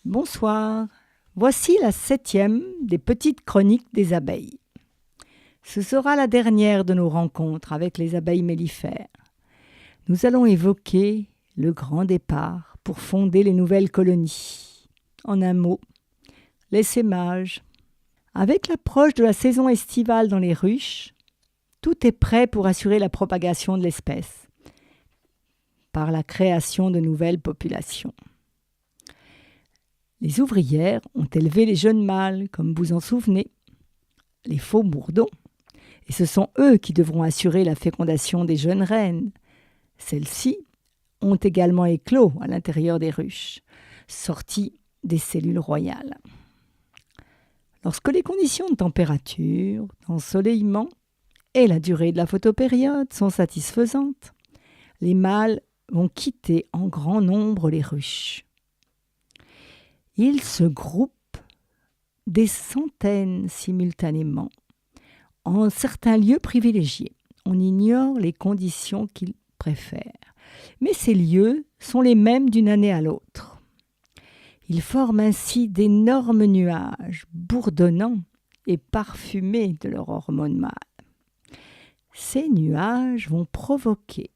Bonsoir, voici la 7e des petites chroniques des abeilles. Ce sera la dernière de nos rencontres avec les abeilles mellifères. Nous allons évoquer le grand départ pour fonder les nouvelles colonies. En un mot, l'essaimage. Avec l'approche de la saison estivale dans les ruches, tout est prêt pour assurer la propagation de l'espèce par la création de nouvelles populations. Les ouvrières ont élevé les jeunes mâles, comme vous en souvenez, les faux bourdons, et ce sont eux qui devront assurer la fécondation des jeunes reines. Celles-ci ont également éclos à l'intérieur des ruches, sorties des cellules royales. Lorsque les conditions de température, d'ensoleillement et la durée de la photopériode sont satisfaisantes, les mâles vont quitter en grand nombre les ruches. Ils se groupent des centaines simultanément en certains lieux privilégiés. On ignore les conditions qu'ils préfèrent, mais ces lieux sont les mêmes d'une année à l'autre. Ils forment ainsi d'énormes nuages bourdonnants et parfumés de leurs hormones mâles. Ces nuages vont provoquer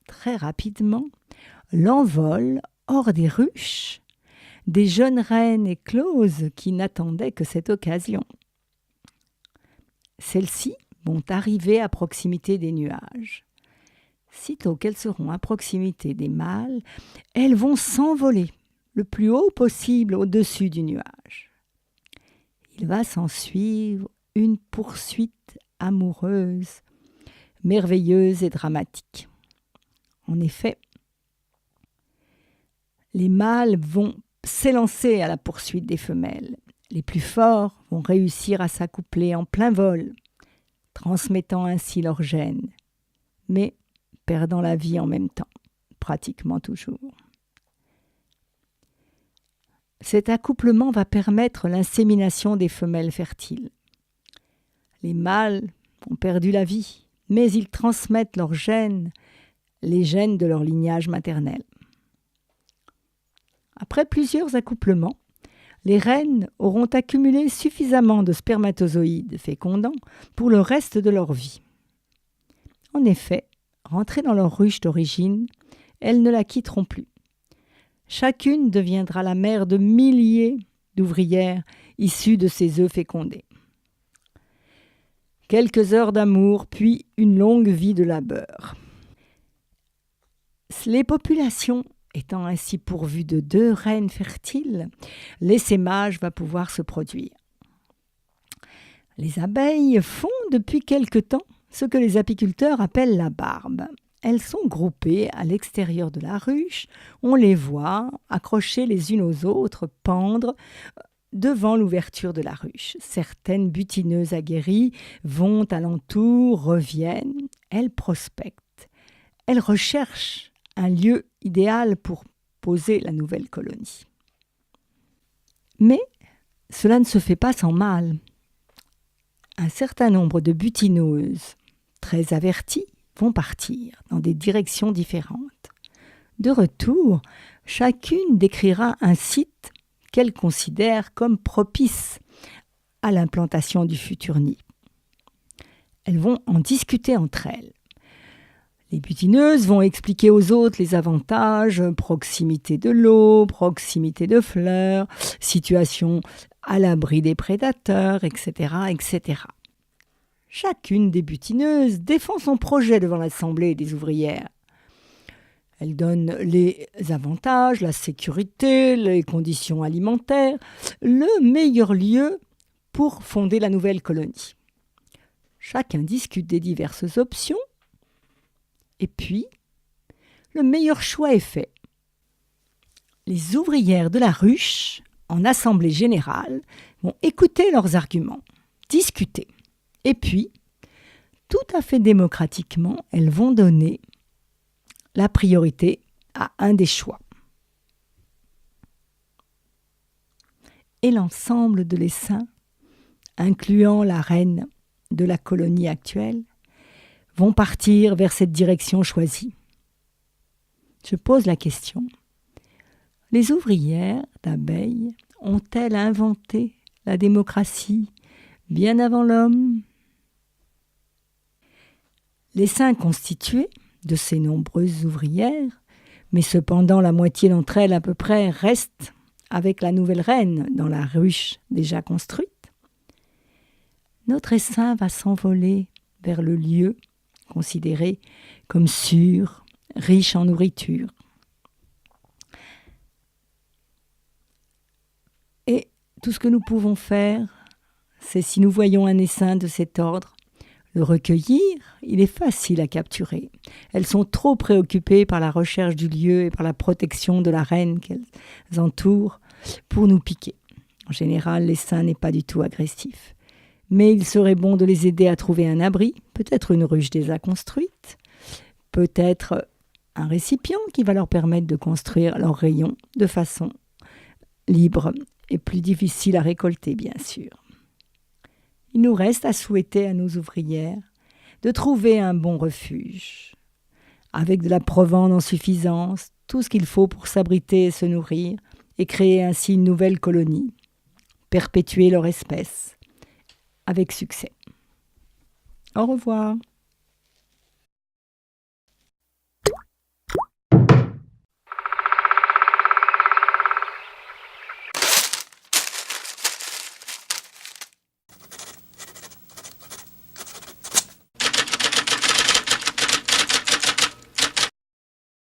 très rapidement l'envol hors des ruches des jeunes reines écloses qui n'attendaient que cette occasion. Celles-ci vont arriver à proximité des nuages. Sitôt qu'elles seront à proximité des mâles, elles vont s'envoler le plus haut possible au-dessus du nuage. Il va s'ensuivre une poursuite amoureuse, merveilleuse et dramatique. En effet, les mâles vont s'élancer à la poursuite des femelles. Les plus forts vont réussir à s'accoupler en plein vol, transmettant ainsi leur gènes, mais perdant la vie en même temps, pratiquement toujours. Cet accouplement va permettre l'insémination des femelles fertiles. Les mâles ont perdu la vie, mais ils transmettent leurs gènes, les gènes de leur lignage maternel. Après plusieurs accouplements, les reines auront accumulé suffisamment de spermatozoïdes fécondants pour le reste de leur vie. En effet, rentrées dans leur ruche d'origine, elles ne la quitteront plus. Chacune deviendra la mère de milliers d'ouvrières issues de ces œufs fécondés. Quelques heures d'amour, puis une longue vie de labeur. Les populations étant ainsi pourvues de 2 reines fertiles, l'essaimage va pouvoir se produire. Les abeilles font depuis quelque temps ce que les apiculteurs appellent la barbe. Elles sont groupées à l'extérieur de la ruche, on les voit accrochées les unes aux autres, pendre devant l'ouverture de la ruche. Certaines butineuses aguerries vont alentour, reviennent, elles prospectent, elles recherchent un lieu idéal pour poser la nouvelle colonie. Mais cela ne se fait pas sans mal. Un certain nombre de butineuses, très averties, vont partir dans des directions différentes. De retour, chacune décrira un site qu'elle considère comme propice à l'implantation du futur nid. Elles vont en discuter entre elles. Les butineuses vont expliquer aux autres les avantages, proximité de l'eau, proximité de fleurs, situation à l'abri des prédateurs, etc., etc. Chacune des butineuses défend son projet devant l'assemblée des ouvrières. Elle donne les avantages, la sécurité, les conditions alimentaires, le meilleur lieu pour fonder la nouvelle colonie. Chacun discute des diverses options. Et puis, le meilleur choix est fait. Les ouvrières de la ruche, en assemblée générale, vont écouter leurs arguments, discuter. Et puis, tout à fait démocratiquement, elles vont donner la priorité à un des choix. Et l'ensemble de l'essaim, incluant la reine de la colonie actuelle, vont partir vers cette direction choisie. Je pose la question. Les ouvrières d'abeilles ont-elles inventé la démocratie bien avant l'homme ? L'essaim constitué de ces nombreuses ouvrières, mais cependant la moitié d'entre elles à peu près restent avec la nouvelle reine dans la ruche déjà construite, notre essaim va s'envoler vers le lieu considéré comme sûr, riche en nourriture. Et tout ce que nous pouvons faire, c'est si nous voyons un essaim de cet ordre, le recueillir, il est facile à capturer. Elles sont trop préoccupées par la recherche du lieu et par la protection de la reine qu'elles entourent pour nous piquer. En général, l'essaim n'est pas du tout agressif. Mais il serait bon de les aider à trouver un abri, peut-être une ruche déjà construite, peut-être un récipient qui va leur permettre de construire leurs rayons de façon libre et plus difficile à récolter, bien sûr. Il nous reste à souhaiter à nos ouvrières de trouver un bon refuge, avec de la provende en suffisance, tout ce qu'il faut pour s'abriter et se nourrir, et créer ainsi une nouvelle colonie, perpétuer leur espèce avec succès. Au revoir.